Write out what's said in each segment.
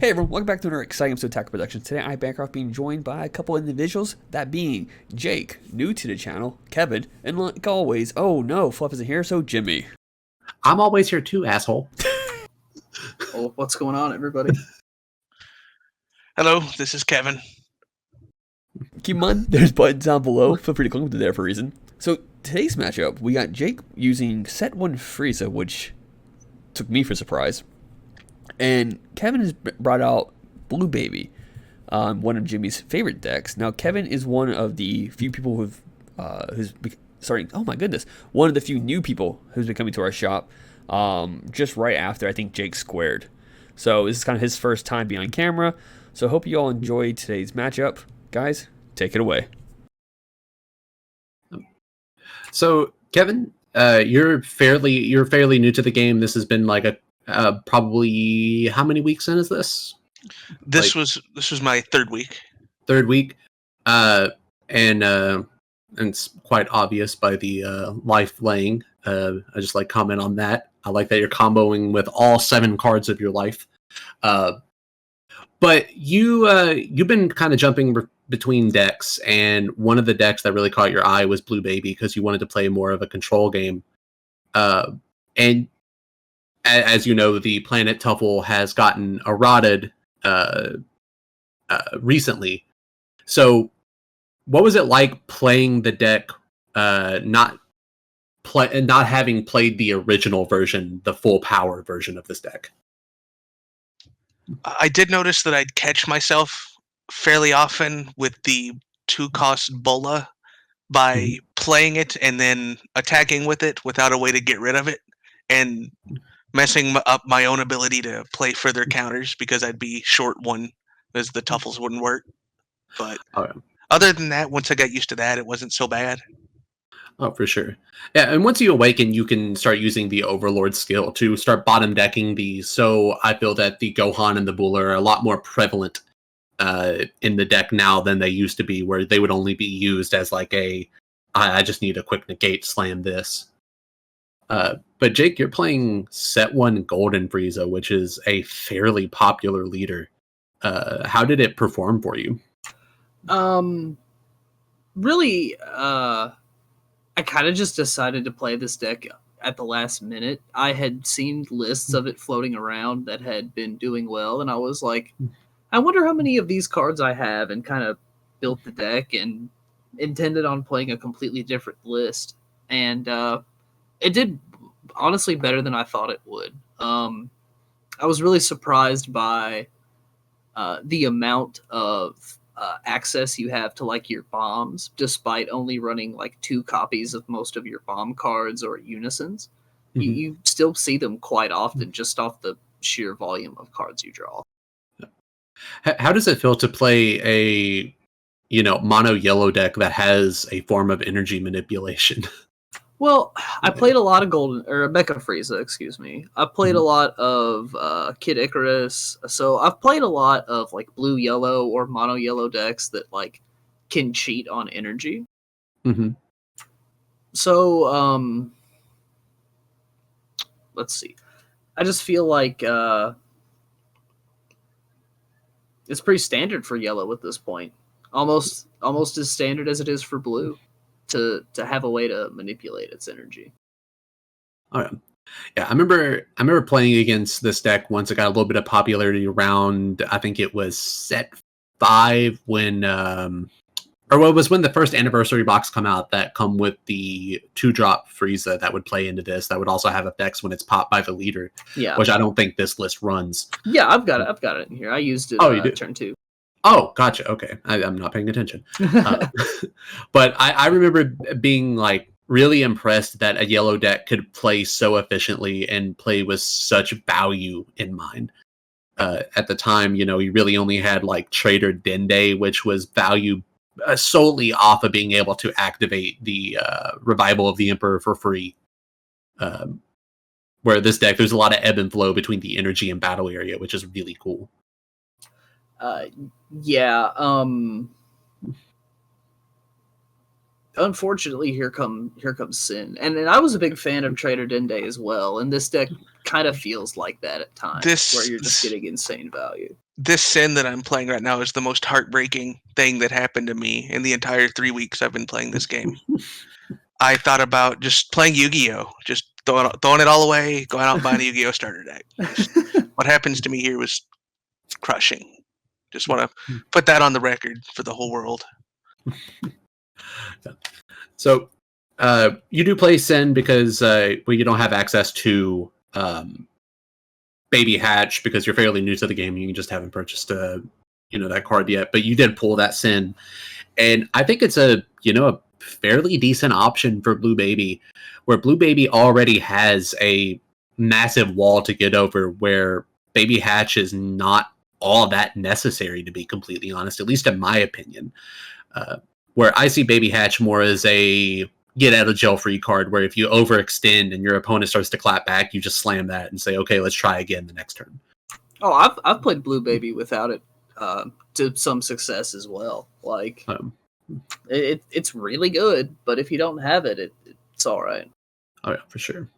Hey everyone, welcome back to another exciting episode of Tackle Productions. Today I'm back off being joined by a couple individuals, that being Jake, new to the channel, Kevin, and like always, oh no, Fluff isn't here, so Jimmy. I'm always here too, asshole. Oh, what's going on, everybody? Hello, this is Kevin. Keep in mind, there's buttons down below, feel free to click them to there for a reason. So today's matchup, we got Jake using set 1 Frieza, which took me for surprise. And Kevin has brought out Blue Baby, one of Jimmy's favorite decks. Now, Kevin is one of the few people who's starting. Oh my goodness, one of the few new people who's been coming to our shop. Just right after I think Jake squared. So this is kind of his first time being on camera. So I hope you all enjoyed today's matchup, guys. Take it away. So, Kevin, you're fairly new to the game. This has been like a probably how many weeks in is this? This was my third week. Third week, and it's quite obvious by the life laying. I just like comment on that. I like that you're comboing with all 7 cards of your life. But you've been kind of jumping between decks, and one of the decks that really caught your eye was Blue Baby because you wanted to play more of a control game. And as you know, the planet Tuffle has gotten eroded recently. So, what was it like playing the deck, not having played the original version, the full power version of this deck? I did notice that I'd catch myself fairly often with the 2-cost Bola by playing it and then attacking with it without a way to get rid of it, and messing up my own ability to play further counters because I'd be short 1 as the Tuffles wouldn't work. But other than that, once I got used to that, it wasn't so bad. Oh, for sure. Yeah, and once you awaken, you can start using the Overlord skill to start bottom decking these. So I feel that the Gohan and the Bull are a lot more prevalent in the deck now than they used to be, where they would only be used as like I just need a quick negate, slam this. But Jake, you're playing set 1 Golden Frieza, which is a fairly popular leader. How did it perform for you? Really, I kind of just decided to play this deck at the last minute. I had seen lists of it floating around that had been doing well, and I was like, I wonder how many of these cards I have, and kind of built the deck and intended on playing a completely different list. And it did honestly better than I thought it would. I was really surprised by the amount of access you have to like your bombs, despite only running like 2 copies of most of your bomb cards or unisons. Mm-hmm. You still see them quite often just off the sheer volume of cards you draw. How does it feel to play a mono yellow deck that has a form of energy manipulation? Well, I played a lot of Mecha Frieza, excuse me. I played a lot of Kid Icarus, so I've played a lot of like blue-yellow or mono-yellow decks that like can cheat on energy. Mm-hmm. So, let's see. I just feel like it's pretty standard for yellow at this point. Almost as standard as it is for blue. To have a way to manipulate its energy. Oh, yeah. I remember playing against this deck once it got a little bit of popularity around, I think it was set 5 when it was when the first anniversary box come out that come with the 2-drop Frieza that would play into this, that would also have effects when it's popped by the leader. Yeah. Which I don't think this list runs. Yeah, I've got it in here. I used it turn 2. Oh, gotcha. Okay. I'm not paying attention. But I remember being like really impressed that a yellow deck could play so efficiently and play with such value in mind. At the time, you really only had like Trader Dende, which was value solely off of being able to activate the Revival of the Emperor for free. Where this deck, there's a lot of ebb and flow between the energy and battle area, which is really cool. Yeah. unfortunately, here comes Sin, and I was a big fan of Trader Dende as well. And this deck kind of feels like that at times, where you're just getting insane value. This Sin that I'm playing right now is the most heartbreaking thing that happened to me in the entire 3 weeks I've been playing this game. I thought about just playing Yu-Gi-Oh, just throwing it all away, going out and buying a Yu-Gi-Oh starter deck. What happens to me here was crushing. Just want to put that on the record for the whole world. So, you do play Sin because you don't have access to Baby Hatch because you're fairly new to the game. You just haven't purchased that card yet, but you did pull that Sin, and I think it's a fairly decent option for Blue Baby, where Blue Baby already has a massive wall to get over, where Baby Hatch is not all that necessary, to be completely honest, at least in my opinion. Where I see Baby Hatch more as a get out of jail free card, where if you overextend and your opponent starts to clap back, you just slam that and say, okay, let's try again the next turn. Oh, I've played Blue Baby without it to some success as well. Like it's really good, but if you don't have it, it's all right. Oh yeah, for sure.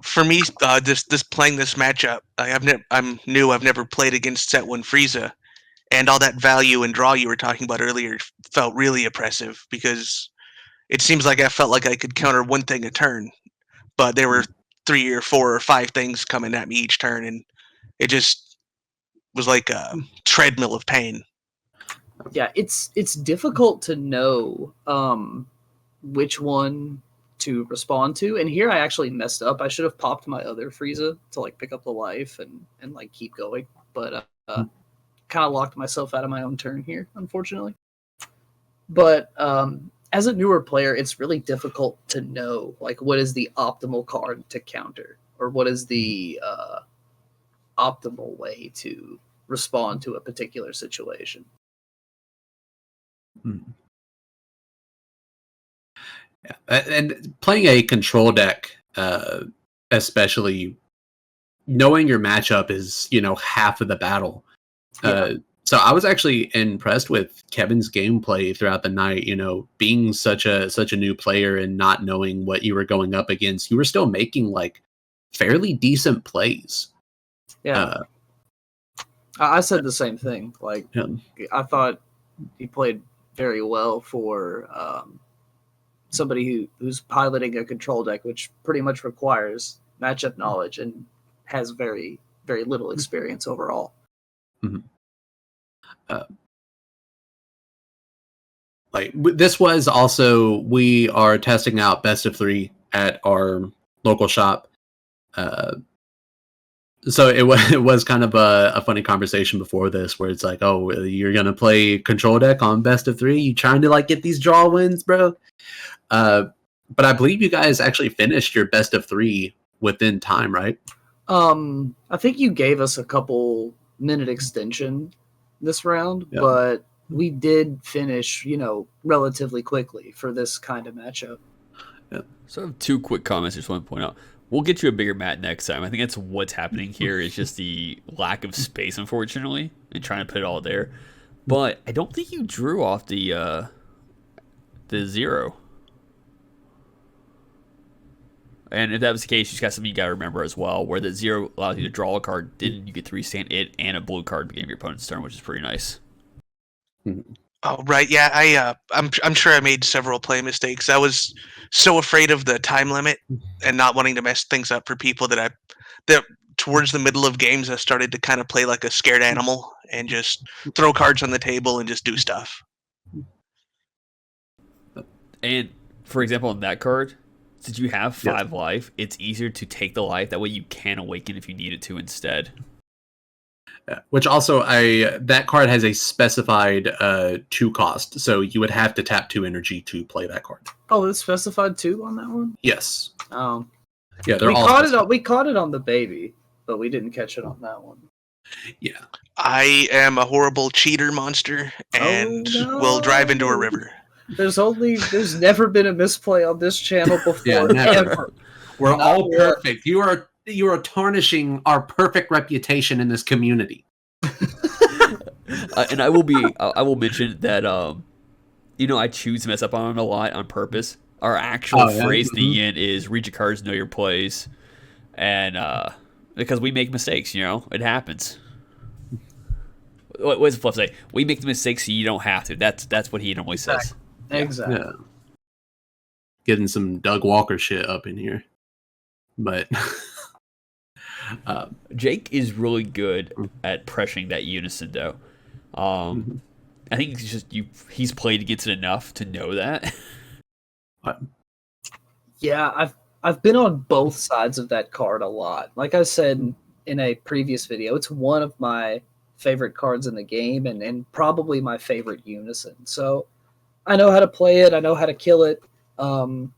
For me, this playing this matchup, I'm new. I've never played against Set 1 Frieza, and all that value and draw you were talking about earlier felt really oppressive, because it seems like I felt like I could counter one thing a turn, but there were 3 or 4 or 5 things coming at me each turn, and it just was like a treadmill of pain. Yeah, it's difficult to know which one to respond to, and here I actually messed up. I should have popped my other Frieza to like pick up the life and like keep going, but kind of locked myself out of my own turn here, unfortunately. But as a newer player, it's really difficult to know like what is the optimal card to counter, or what is the optimal way to respond to a particular situation. Yeah, and playing a control deck, especially knowing your matchup is half of the battle. Yeah. So I was actually impressed with Kevin's gameplay throughout the night. Being such a new player and not knowing what you were going up against, you were still making like fairly decent plays. Yeah, I said the same thing. Like, I thought he played very well for somebody who's piloting a control deck, which pretty much requires matchup knowledge and has very, very little experience overall. Mm-hmm. This was also, we are testing out best of 3 at our local shop. So it was kind of a funny conversation before this, where it's like, oh, you're gonna play control deck on best of 3? You trying to like get these draw wins, bro? But I believe you guys actually finished your best of 3 within time, right? I think you gave us a couple minute extension this round, but we did finish, relatively quickly for this kind of matchup. Yeah. So I have 2 quick comments I just want to point out. We'll get you a bigger mat next time. I think that's what's happening here, is just the lack of space, unfortunately, and trying to put it all there. But I don't think you drew off the 0. And if that was the case, you just got something you got to remember as well, where the 0 allows you to draw a card, then you get to restand it and a blue card beginning of your opponent's turn, which is pretty nice. Oh right, yeah. I'm sure I made several play mistakes. I was so afraid of the time limit and not wanting to mess things up for people that towards the middle of games I started to kind of play like a scared animal and just throw cards on the table and just do stuff. And for example, on that card, since you have 5 life, it's easier to take the life. That way you can awaken if you needed to instead. Yeah. Which also, that card has a specified 2 cost, so you would have to tap 2 energy to play that card. Oh, it's specified 2 on that one? Yes. Oh. Yeah, we caught it on the baby, but we didn't catch it on that one. Yeah. I am a horrible cheater monster and will drive into a river. There's never been a misplay on this channel before. Yeah, never. We're all perfect. You are you are tarnishing our perfect reputation in this community. And I will mention that I choose to mess up on it a lot on purpose. Our actual phrase at the end is "read your cards, know your plays," and because we make mistakes, it happens. What does Fluff say? We make the mistakes so you don't have to. That's what he normally says. Exactly. Yeah. Getting some Doug Walker shit up in here, but Jake is really good at pressuring that unison, though. I think it's just he's played against it enough to know that. Yeah, I've been on both sides of that card a lot. Like I said in a previous video, it's one of my favorite cards in the game and probably my favorite unison. So I know how to play it. I know how to kill it. And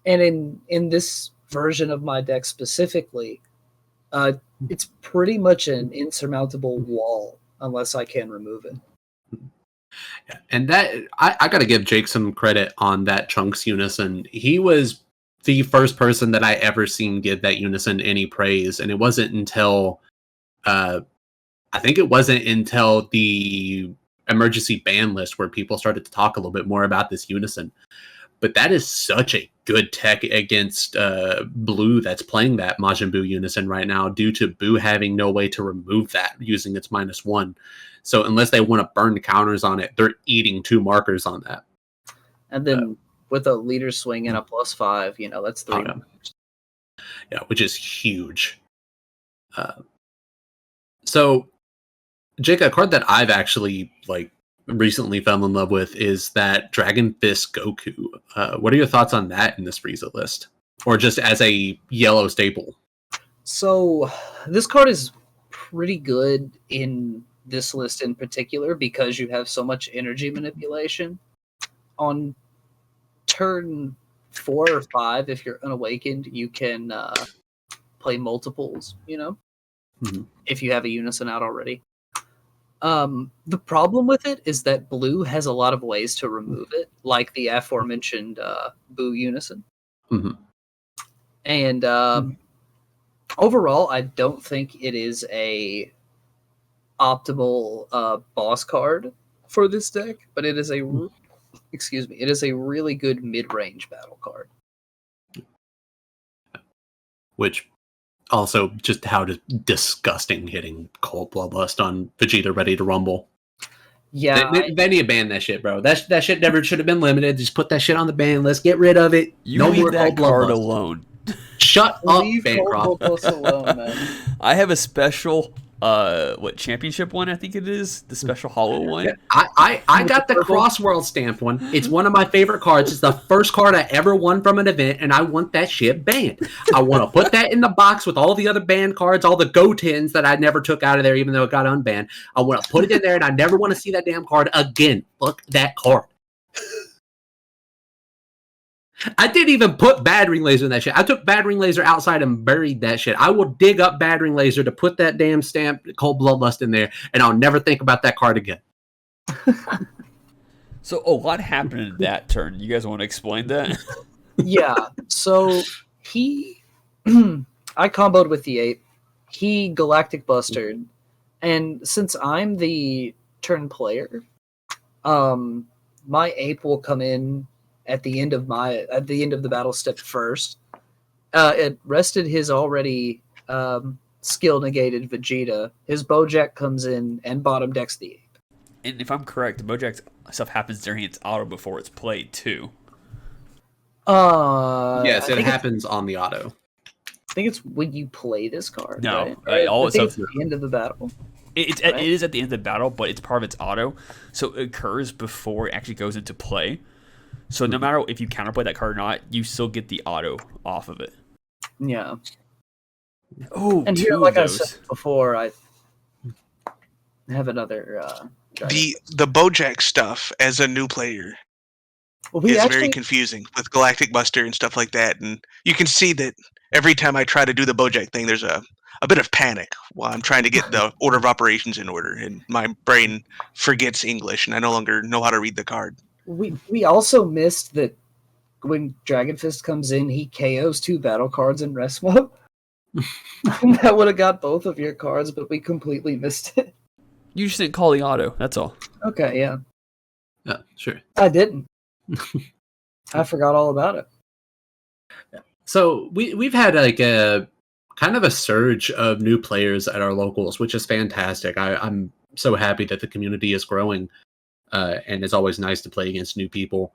in this version of my deck specifically, it's pretty much an insurmountable wall unless I can remove it. And that I got to give Jake some credit on that Chunks unison. He was the first person that I ever seen give that unison any praise, and it wasn't until I think it wasn't until the emergency ban list where people started to talk a little bit more about this unison. But that is such a good tech against Blue that's playing that Majin Buu unison right now due to Buu having no way to remove that using its -1. So unless they want to burn counters on it, they're eating 2 markers on that. And then with a leader swing and a +5, that's 3 markers. Yeah, which is huge. So, Jake, a card that I've actually recently fell in love with is that Dragon Fist Goku. What are your thoughts on that in this Frieza list? Or just as a yellow staple? So this card is pretty good in this list in particular because you have so much energy manipulation. On turn 4 or 5, if you're unawakened, you can play multiples, if you have a unison out already. The problem with it is that Blue has a lot of ways to remove it, like the aforementioned Buu unison. Mm-hmm. And overall, I don't think it is a optimal boss card for this deck, but it is it is a really good mid-range battle card. Which also just how disgusting hitting Cold Bloodlust on Vegeta Ready to Rumble. Yeah, they need to ban that shit, bro. That shit never should have been limited. Just put that shit on the ban list. Get rid of it. No more that card alone. Shut up, leave Cold Bloodlust alone, man. I have a special championship one, I think it is, the special hollow one. Yeah, I got the Crossworld stamp one. It's one of my favorite cards. It's the first card I ever won from an event, and I want that shit banned. I want to put that in the box with all the other banned cards, all the Gotens that I never took out of there, even though it got unbanned. I want to put it in there, and I never want to see that damn card again. Fuck that card. I didn't even put Battering Laser in that shit. I took Battering Laser outside and buried that shit. I will dig up Battering Laser to put that damn stamp Cold Bloodlust in there, and I'll never think about that card again. So a lot happened in that turn. You guys want to explain that? Yeah. So I comboed with the ape. He Galactic Bustered, and since I'm the turn player, my ape will come in at the end of the battle step first. It rested his already skill negated Vegeta. His Bojack comes in and bottom decks the ape. And if I'm correct, the Bojack stuff happens during its auto before it's played too. Yes, it happens on the auto. I think it's when you play this card. No, right? all I think it's it's at the end of the battle. It is at the end of the battle, but it's part of its auto, so it occurs before it actually goes into play. So no matter if you counterplay that card or not, you still get the auto off of it. Yeah. Oh, and here, like I said before, I have another. The Bojack stuff as a new player is very confusing with Galactic Buster and stuff like that, and you can see that every time I try to do the Bojack thing, there's a bit of panic while I'm trying to get the order of operations in order, and my brain forgets English, and I no longer know how to read the card. We also missed that when Dragon Fist comes in, he KOs 2 battle cards in rest mode. That would have got both of your cards, but we completely missed it. You just didn't call the auto. That's all. Okay, yeah. Yeah, sure. I didn't. I forgot all about it. So we've had like a kind of a surge of new players at our locals, which is fantastic. I'm so happy that the community is growing, and it's always nice to play against new people.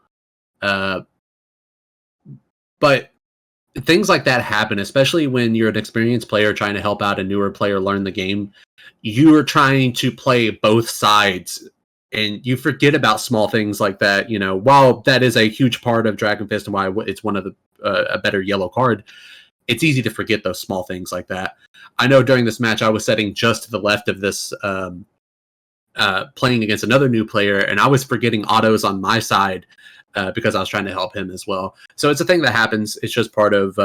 But things like that happen, especially when you're an experienced player trying to help out a newer player learn the game. You're trying to play both sides, and you forget about small things like that. You know, while that is a huge part of Dragon Fist and why it's one of the a better yellow card, it's easy to forget those small things like that. I know during this match I was sitting just to the left of this playing against another new player, and I was forgetting autos on my side because I was trying to help him as well. So it's a thing that happens. It's just part of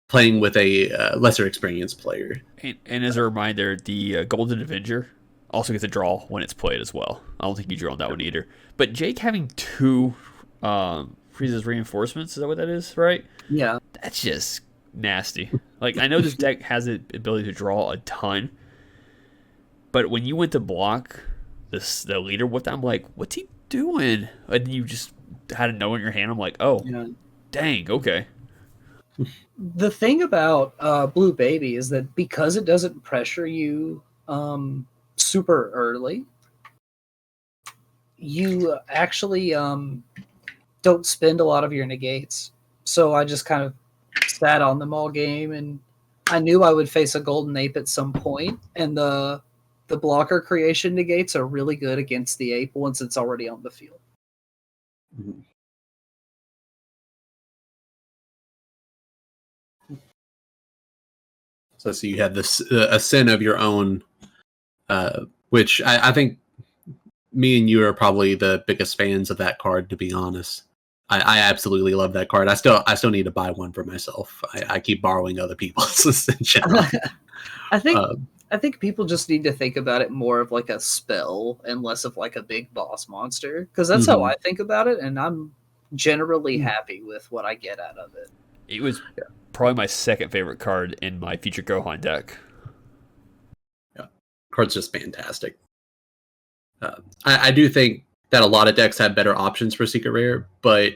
playing with a lesser experienced player. And as a reminder, the Golden Avenger also gets a draw when it's played as well. I don't think you drew on that one either. But Jake having two Frieza's reinforcements, is that what that is, right? Yeah. That's just nasty. Like, I know this deck has the ability to draw a ton, but when you went to block the leader with that, I'm like, what's he doing? And you just had a no in your hand. I'm like, oh, Yeah. dang, okay. The thing about Blue Baby is that because it doesn't pressure you super early, you actually don't spend a lot of your negates. So I just kind of sat on them all game, and I knew I would face a Golden Ape at some point, and the blocker creation negates are really good against the ape once it's already on the field. Mm-hmm. So you have this a sin of your own, which I think me and you are probably the biggest fans of that card. To be honest, I absolutely love that card. I still need to buy one for myself. I keep borrowing other people's in general. I think people just need to think about it more of like a spell and less of like a big boss monster, because that's how I think about it, and I'm generally happy with what I get out of it. It was probably my second favorite card in my future Gohan deck. Yeah, card's just fantastic. I do think that a lot of decks have better options for Secret Rare, but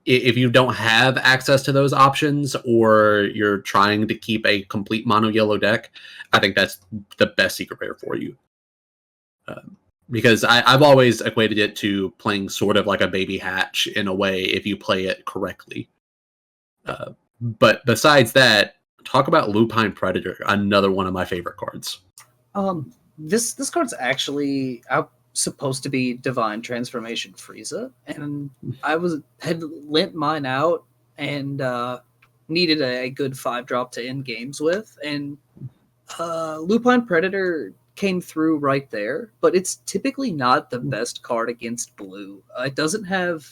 if you don't have access to those options, or you're trying to keep a complete mono yellow deck, I think that's the best Secret Rare for you. Because I've always equated it to playing sort of like a baby hatch in a way if you play it correctly. But besides that, talk about Lupine Predator, another one of my favorite cards. This card's actually supposed to be Divine Transformation Frieza, and I had lent mine out and needed a good 5-drop to end games with, and Lupine Predator came through right there, but it's typically not the best card against blue. It doesn't have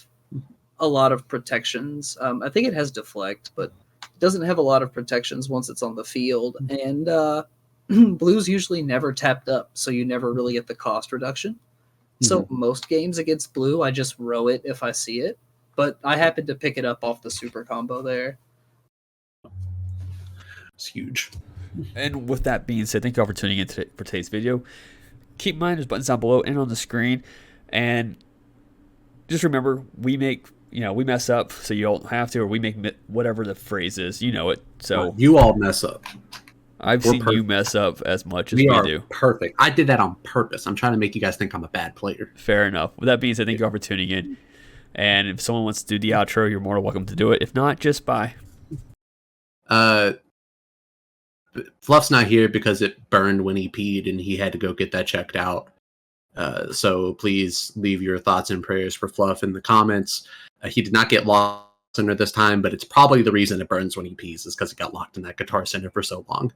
a lot of protections. I think it has deflect, but it doesn't have a lot of protections once it's on the field, and blue's usually never tapped up, so you never really get the cost reduction. So most games against blue, I just row it if I see it, but I happened to pick it up off the super combo there. It's huge. And with that being said, thank you all for tuning in for today's video. Keep in mind, there's buttons down below and on the screen, and just remember, we mess up, so you don't have to, or we make whatever the phrase is, you know it. So you all mess up. We're seen perfect. You mess up as much as we do. Perfect. I did that on purpose. I'm trying to make you guys think I'm a bad player. Fair enough. With that being said, thank you all for tuning in. And if someone wants to do the outro, you're more than welcome to do it. If not, just bye. Fluff's not here because it burned when he peed, and he had to go get that checked out. So please leave your thoughts and prayers for Fluff in the comments. He did not get lost center this time, but it's probably the reason it burns when he pees is because it got locked in that guitar center for so long.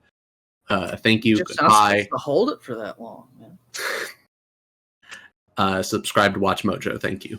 Thank you. Just goodbye. To hold it for that long, man. Subscribe to Watch Mojo. Thank you.